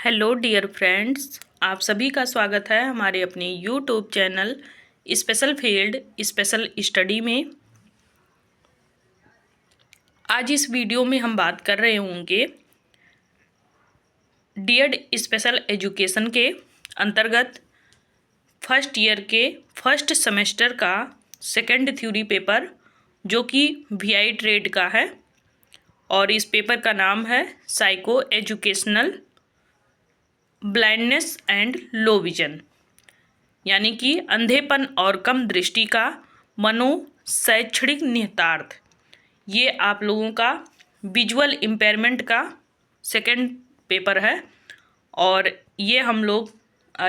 Hello dear friends, आप सभी का स्वागत है हमारे अपने YouTube channel special field special study में। आज इस वीडियो में हम बात कर रहे होंगे डीएड स्पेशल एजुकेशन के अंतर्गत फर्स्ट ईयर के फर्स्ट सेमेस्टर का सेकंड थ्योरी पेपर जो कि वीआई ट्रेड का है और इस पेपर का नाम है psycho educational blindness and low vision, यानी कि अंधेपन और कम दृष्टि का मनोशैक्षणिक निहितार्थ। ये आप लोगों का विजुअल इम्पेयरमेंट का सेकंड पेपर है और ये हम लोग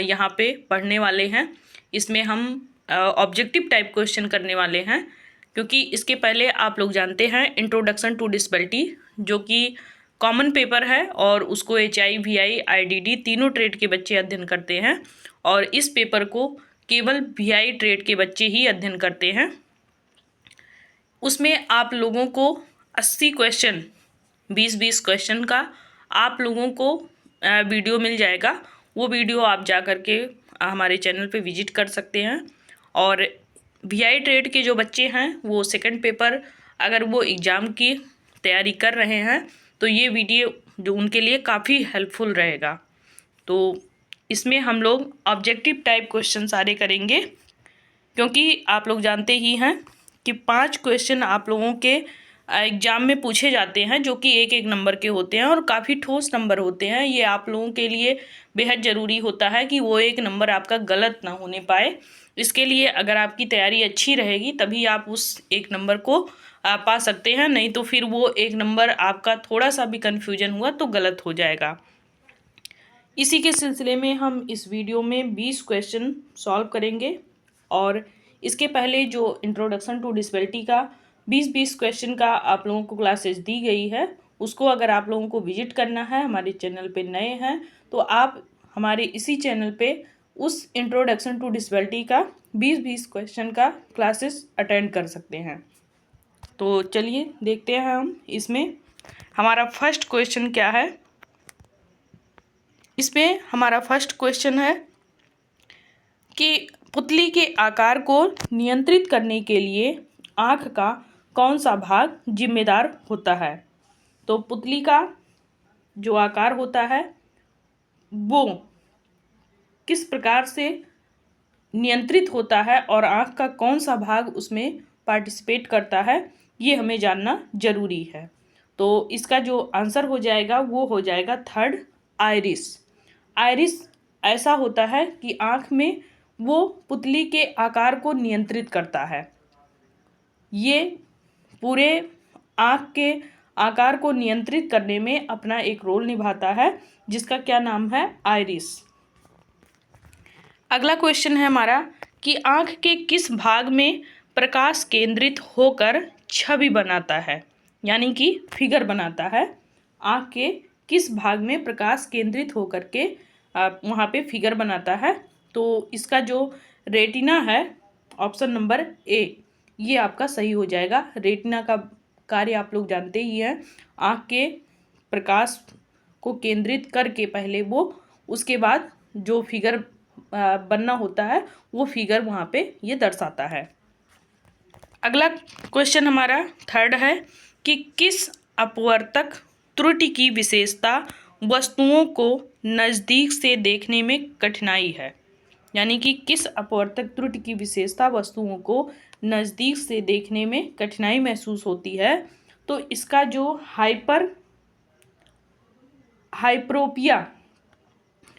यहाँ पे पढ़ने वाले हैं। इसमें हम ऑब्जेक्टिव टाइप क्वेश्चन करने वाले हैं, क्योंकि इसके पहले आप लोग जानते हैं इंट्रोडक्शन टू डिसेबिलिटी जो कि कॉमन पेपर है और उसको HI, VI, IDD तीनों ट्रेड के बच्चे अध्ययन करते हैं और इस पेपर को केवल VI ट्रेड के बच्चे ही अध्ययन करते हैं। उसमें आप लोगों को 80 क्वेश्चन 20-20 क्वेश्चन का आप लोगों को वीडियो मिल जाएगा। वो वीडियो आप जा कर के हमारे चैनल पे विजिट कर सकते हैं। और VI ट्रेड के जो बच्चे हैं वो सेकंड पेपर अगर वो एग्ज़ाम की तैयारी कर रहे हैं तो ये वीडियो जो उनके लिए काफ़ी हेल्पफुल रहेगा। तो इसमें हम लोग ऑब्जेक्टिव टाइप क्वेश्चन सारे करेंगे, क्योंकि आप लोग जानते ही हैं कि 5 क्वेश्चन आप लोगों के एग्ज़ाम में पूछे जाते हैं जो कि एक नंबर के होते हैं और काफ़ी ठोस नंबर होते हैं। ये आप लोगों के लिए बेहद ज़रूरी होता है कि वो एक नंबर आपका गलत ना होने पाए। इसके लिए अगर आपकी तैयारी अच्छी रहेगी तभी आप उस एक नंबर को पा सकते हैं, नहीं तो फिर वो एक नंबर आपका थोड़ा सा भी कन्फ्यूजन हुआ तो गलत हो जाएगा। इसी के सिलसिले में हम इस वीडियो में 20 क्वेश्चन सॉल्व करेंगे और इसके पहले जो इंट्रोडक्शन टू डिसेबिलिटी का 20-20 क्वेश्चन का आप लोगों को क्लासेस दी गई है, उसको अगर आप लोगों को विजिट करना है, हमारे चैनल पे नए हैं तो आप हमारे इसी चैनल पे उस इंट्रोडक्शन टू डिसेबिलिटी का 20-20 क्वेश्चन का क्लासेस अटेंड कर सकते हैं। तो चलिए देखते हैं हम इसमें हमारा फर्स्ट क्वेश्चन क्या है। इसमें हमारा फर्स्ट क्वेश्चन है कि पुतली के आकार को नियंत्रित करने के लिए आँख का कौन सा भाग जिम्मेदार होता है। तो पुतली का जो आकार होता है वो किस प्रकार से नियंत्रित होता है और आँख का कौन सा भाग उसमें पार्टिसिपेट करता है, ये हमें जानना जरूरी है। तो इसका जो आंसर हो जाएगा वो हो जाएगा थर्ड, आइरिस। आइरिस ऐसा होता है कि आँख में वो पुतली के आकार को नियंत्रित करता है। ये पूरे आँख के आकार को नियंत्रित करने में अपना एक रोल निभाता है, जिसका क्या नाम है, आइरिस। अगला क्वेश्चन है हमारा कि आँख के किस भाग में प्रकाश केंद्रित होकर छवि बनाता है, यानी कि फिगर बनाता है। आँख के किस भाग में प्रकाश केंद्रित होकर के वहाँ पे फिगर बनाता है। तो इसका जो रेटिना है, ऑप्शन नंबर ए, ये आपका सही हो जाएगा। रेटिना का कार्य आप लोग जानते ही हैं, आँख के प्रकाश को केंद्रित करके पहले वो उसके बाद जो फिगर बनना होता है वो फिगर वहाँ पे ये दर्शाता है। अगला क्वेश्चन हमारा थर्ड है कि किस अपवर्तक त्रुटि की विशेषता वस्तुओं को नज़दीक से देखने में कठिनाई है, यानी कि किस अपवर्तक त्रुटि की विशेषता वस्तुओं को नज़दीक से देखने में कठिनाई महसूस होती है। तो इसका जो हाइप्रोपिया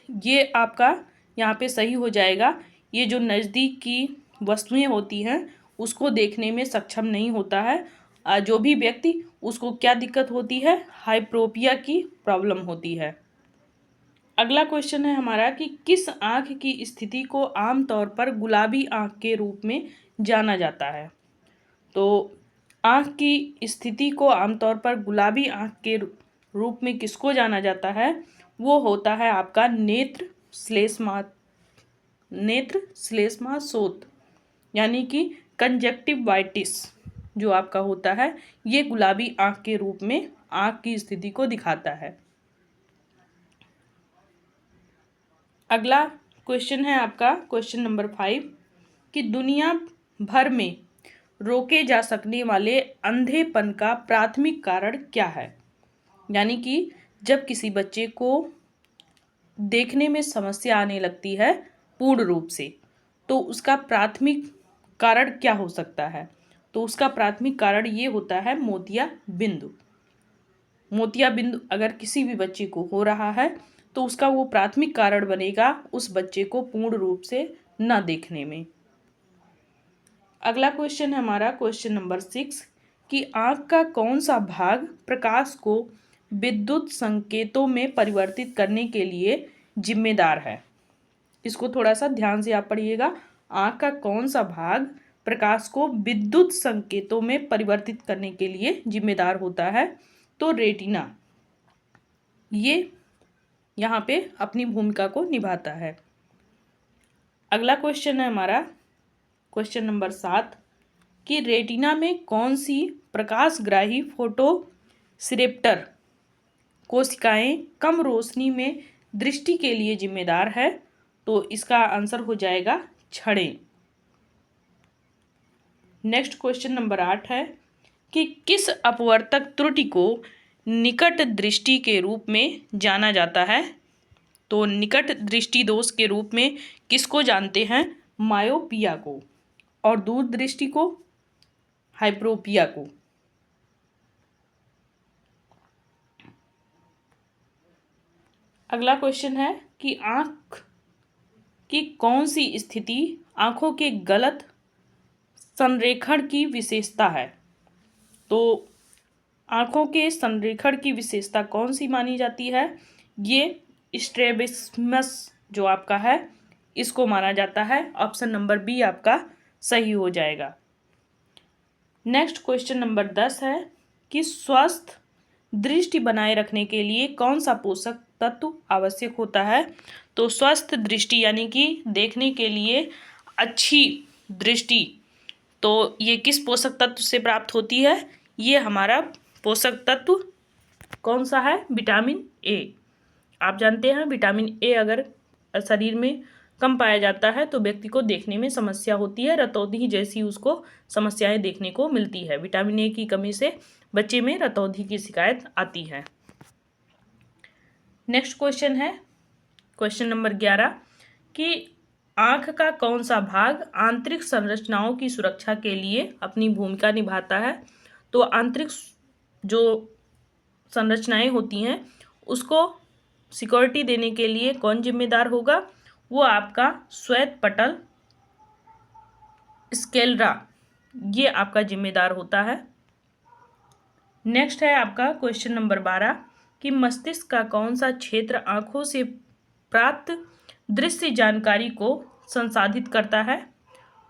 ये आपका यहाँ पे सही हो जाएगा। ये जो नज़दीक की वस्तुएं होती हैं उसको देखने में सक्षम नहीं होता है। जो भी व्यक्ति, उसको क्या दिक्कत होती है, हाइप्रोपिया की प्रॉब्लम होती है। अगला क्वेश्चन है हमारा कि किस आँख की स्थिति को आमतौर पर गुलाबी आँख के रूप में जाना जाता है। तो आँख की स्थिति को आमतौर पर गुलाबी आँख के रूप में किसको जाना जाता है, वो होता है आपका नेत्र श्लेष्मा शोथ, यानी कि कंजक्टिवाइटिस जो आपका होता है, ये गुलाबी आँख के रूप में आँख की स्थिति को दिखाता है। अगला क्वेश्चन है आपका क्वेश्चन नंबर 5 कि दुनिया भर में रोके जा सकने वाले अंधेपन का प्राथमिक कारण क्या है। यानी कि जब किसी बच्चे को देखने में समस्या आने लगती है पूर्ण रूप से, तो उसका प्राथमिक कारण क्या हो सकता है। तो उसका प्राथमिक कारण ये होता है मोतिया बिंदु। मोतिया बिंदु अगर किसी भी बच्चे को हो रहा है तो उसका वो प्राथमिक कारण बनेगा उस बच्चे को पूर्ण रूप से न देखने में। अगला क्वेश्चन है हमारा क्वेश्चन नंबर 6 कि आँख का कौन सा भाग प्रकाश को विद्युत संकेतों में परिवर्तित करने के लिए जिम्मेदार है। इसको थोड़ा सा ध्यान से आप पढ़िएगा। आँख का कौन सा भाग प्रकाश को विद्युत संकेतों में परिवर्तित करने के लिए जिम्मेदार होता है। तो रेटिना ये यहाँ पे अपनी भूमिका को निभाता है। अगला क्वेश्चन है हमारा क्वेश्चन नंबर 7 कि रेटिना में कौन सी प्रकाशग्राही फोटोसिरेप्टर कोशिकाएं कम रोशनी में दृष्टि के लिए जिम्मेदार है। तो इसका आंसर हो जाएगा छड़ें। नेक्स्ट क्वेश्चन नंबर 8 है कि किस अपवर्तक त्रुटि को निकट दृष्टि के रूप में जाना जाता है। तो निकट दृष्टि दोष के रूप में किसको जानते हैं, मायोपिया को, और दूर दृष्टि को हाइप्रोपिया को। अगला क्वेश्चन है कि आँख की कौन सी स्थिति आँखों के गलत संरेखण की विशेषता है। तो आँखों के संरेखण की विशेषता कौन सी मानी जाती है, ये स्ट्रैबिस्मस जो आपका है इसको माना जाता है। ऑप्शन नंबर बी आपका सही हो जाएगा। नेक्स्ट क्वेश्चन नंबर 10 है कि स्वस्थ दृष्टि बनाए रखने के लिए कौन सा पोषक तत्व आवश्यक होता है। तो स्वस्थ दृष्टि यानी कि देखने के लिए अच्छी दृष्टि, तो ये किस पोषक तत्व से प्राप्त होती है, ये हमारा पोषक तत्व कौन सा है, विटामिन ए। आप जानते हैं विटामिन ए अगर शरीर में कम पाया जाता है तो व्यक्ति को देखने में समस्या होती है, रतौंधी जैसी उसको समस्याएं देखने को मिलती है। विटामिन ए की कमी से बच्चे में रतौंधी की शिकायत आती है। नेक्स्ट क्वेश्चन है क्वेश्चन नंबर 11 कि आँख का कौन सा भाग आंतरिक संरचनाओं की सुरक्षा के लिए अपनी भूमिका निभाता है। तो आंतरिक जो संरचनाएं होती हैं उसको सिक्योरिटी देने के लिए कौन जिम्मेदार होगा, वो आपका श्वेत पटल स्क्लेरा, ये आपका जिम्मेदार होता है। नेक्स्ट है आपका क्वेश्चन नंबर 12 कि मस्तिष्क का कौन सा क्षेत्र आँखों से प्राप्त दृश्य जानकारी को संसाधित करता है।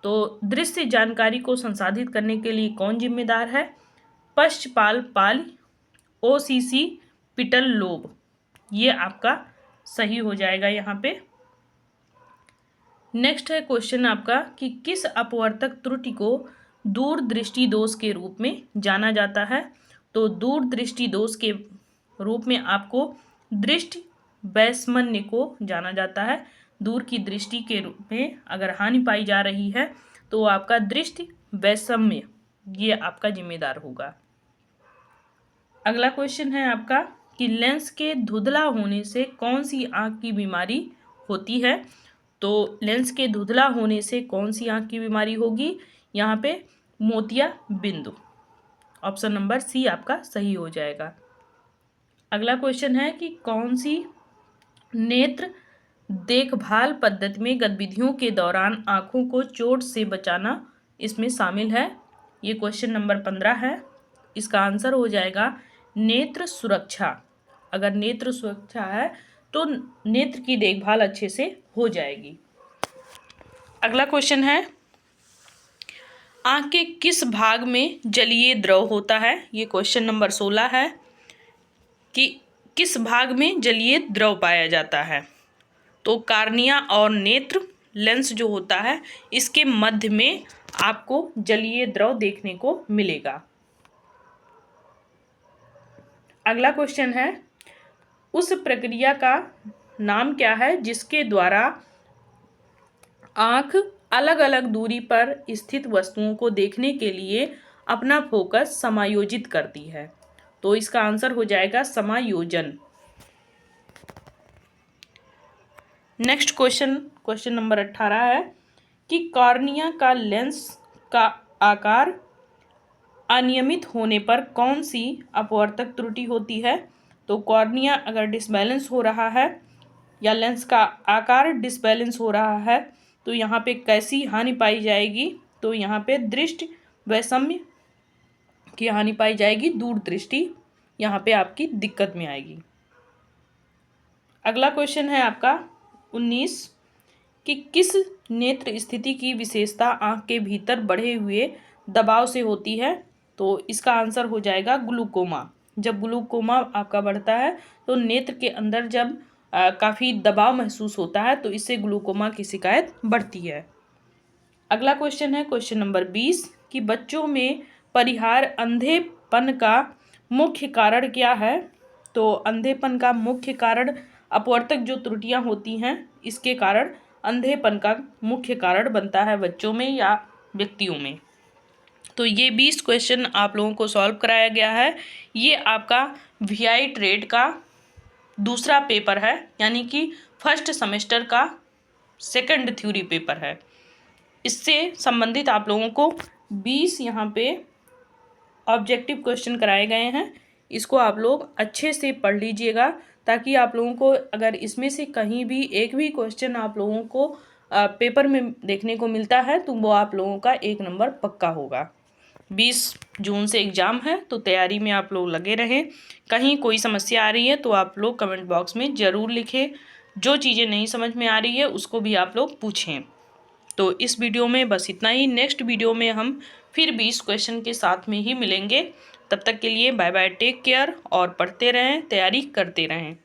तो दृश्य जानकारी को संसाधित करने के लिए कौन जिम्मेदार है, पश्चपाल पाल ओसीसी पिटल लोब, ये आपका सही हो जाएगा यहाँ पे। नेक्स्ट है क्वेश्चन आपका कि किस अपवर्तक त्रुटि को दूर दृष्टि दोष के रूप में जाना जाता है। तो दूर दृष्टि दोष के रूप में आपको दृष्टि वैषम्य को जाना जाता है। दूर की दृष्टि के रूप में अगर हानि पाई जा रही है तो आपका दृष्टि वैषम्य ये आपका जिम्मेदार होगा। अगला क्वेश्चन है आपका कि लेंस के धुंधला होने से कौन सी आँख की बीमारी होती है। तो लेंस के धुंधला होने से कौन सी आँख की बीमारी होगी, यहाँ पे मोतिया बिंदु। ऑप्शन नंबर सी आपका सही हो जाएगा। अगला क्वेश्चन है कि कौन सी नेत्र देखभाल पद्धति में गतिविधियों के दौरान आँखों को चोट से बचाना इसमें शामिल है। ये क्वेश्चन नंबर 15 है। इसका आंसर हो जाएगा नेत्र सुरक्षा। अगर नेत्र सुरक्षा है तो नेत्र की देखभाल अच्छे से हो जाएगी। अगला क्वेश्चन है आँख के किस भाग में जलीय द्रव होता है। ये क्वेश्चन नंबर 16 है कि किस भाग में जलीय द्रव पाया जाता है। तो कार्निया और नेत्र लेंस जो होता है इसके मध्य में आपको जलीय द्रव देखने को मिलेगा। अगला क्वेश्चन है उस प्रक्रिया का नाम क्या है जिसके द्वारा आँख अलग अलग दूरी पर स्थित वस्तुओं को देखने के लिए अपना फोकस समायोजित करती है? तो इसका आंसर हो जाएगा समायोजन। नेक्स्ट क्वेश्चन, क्वेश्चन नंबर 18 है कि कॉर्निया का लेंस का आकार अनियमित होने पर कौन सी अपवर्तक त्रुटि होती है? तो कॉर्निया अगर डिसबैलेंस हो रहा है या लेंस का आकार डिसबैलेंस हो रहा है तो यहाँ पे कैसी हानि पाई जाएगी? तो यहाँ पे दृष्टि वैषम्य की हानि पाई जाएगी, दूरदृष्टि यहाँ पे आपकी दिक्कत में आएगी। अगला क्वेश्चन है आपका 19 कि किस नेत्र स्थिति की विशेषता आँख के भीतर बढ़े हुए दबाव से होती है? तो इसका आंसर हो जाएगा ग्लूकोमा। जब ग्लूकोमा आपका बढ़ता है तो नेत्र के अंदर जब काफ़ी दबाव महसूस होता है तो इससे ग्लूकोमा की शिकायत बढ़ती है। अगला क्वेश्चन है क्वेश्चन नंबर 20 कि बच्चों में परिहार अंधेपन का मुख्य कारण क्या है? तो अंधेपन का मुख्य कारण अपवर्तक जो त्रुटियां होती हैं इसके कारण अंधेपन का मुख्य कारण बनता है बच्चों में या व्यक्तियों में। तो ये 20 क्वेश्चन आप लोगों को सॉल्व कराया गया है। ये आपका वीआई ट्रेड का दूसरा पेपर है, यानी कि फर्स्ट सेमेस्टर का सेकंड थ्योरी पेपर है। इससे संबंधित आप लोगों को 20 यहाँ पे ऑब्जेक्टिव क्वेश्चन कराए गए हैं। इसको आप लोग अच्छे से पढ़ लीजिएगा ताकि आप लोगों को अगर इसमें से कहीं भी एक भी क्वेश्चन आप लोगों को पेपर में देखने को मिलता है तो वो आप लोगों का 1 नंबर पक्का होगा। 20 जून से एग्ज़ाम है तो तैयारी में आप लोग लगे रहें। कहीं कोई समस्या आ रही है तो आप लोग कमेंट बॉक्स में ज़रूर लिखें। जो चीज़ें नहीं समझ में आ रही है उसको भी आप लोग पूछें। तो इस वीडियो में बस इतना ही। नेक्स्ट वीडियो में हम फिर 20 क्वेश्चन के साथ में ही मिलेंगे। तब तक के लिए बाय बाय, टेक केयर और पढ़ते रहें, तैयारी करते रहें।